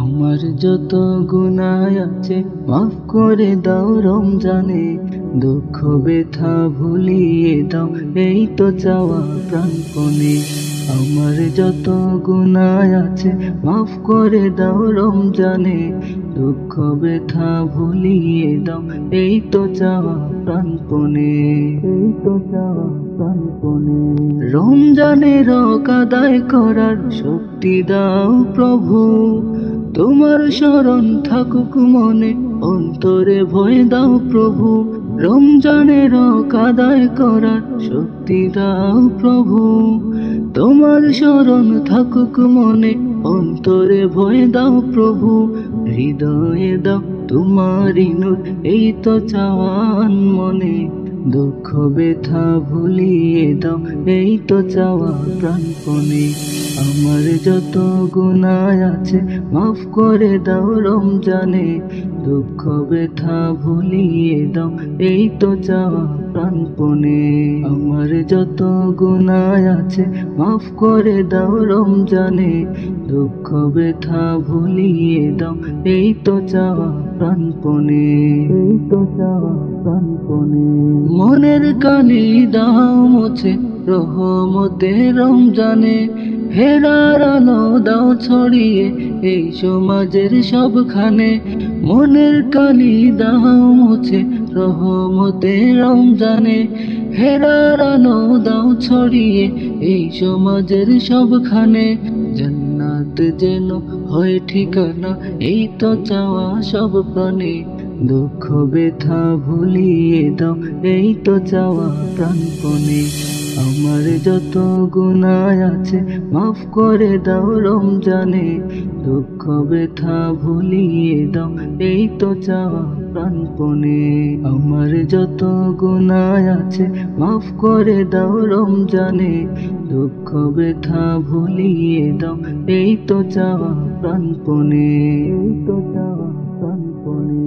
আমার যত গুনাহ আছে মাফ করে দাও রমজানে, দুঃখ ব্যথা ভুলিয়ে দাও এই তো চাওয়া প্রাণপণে। আমার যত গুনাহ আছে মাফ করে দাও রমজানে, দুঃখ ব্যথা ভুলিয়ে দাও এই তো চাওয়া প্রাণপণে, এই তো চাওয়া প্রাণপণে। রমজানের হক আদায় করার শক্তি দাও প্রভু, তোমার শরণ থাকুক মনে, অন্তরে ভয় দাও প্রভু। রমজানের হক আদায় করার শক্তি দাও প্রভু, তোমার শরণ থাকুক মনে, অন্তরে ভয় দাও প্রভু। হৃদয়ে দাও তোমারি নূর এই তো চাওয়ান মনে, দুঃখ ব্যথা ভুলিয়ে দাও এই তো চাওয়া প্রাণপণে। আমার যত গুনাহ আছে মাফ করে দাও রমজানে, দুঃখ ব্যথা ভুলিয়ে দাও এই তো চাওয়া প্রাণপণে। আমার যত গুনাহ আছে মাফ করে দাও রমজানে, দুঃখ ব্যথা ভুলিয়ে দাও এই তো চাওয়া প্রাণপণে, এই তো চাওয়া প্রাণপণে। মনের কালি দাও মুছে রহমতে রমজানে, হেরার আলো দাও ছড়িয়ে এই সমাজের সবখানে। মনের কালি দাও মুছে রহমতে রমজানে, হেরার আলো দাও ছড়িয়ে এই সমাজের সবখানে। জান্নাত যেন হয় ঠিকানা এই তো চাওয়া সব প্রাণে, দুঃখ ব্যথা ভুলিয়ে দাও এই তো চাওয়া প্রাণপণে। আমার যত গুনাহ আছে মাফ করে দাও রমজানে, দুঃখ ব্যথা ভুলিয়ে দাও এই তো চাওয়া প্রাণপণে। আমার যত গুনাহ আছে মাফ করে দাও রমজানে, দুঃখ ব্যথা ভুলিয়ে দাও এই তো চাওয়া প্রাণপণে, এই তো চাওয়া প্রাণপণে।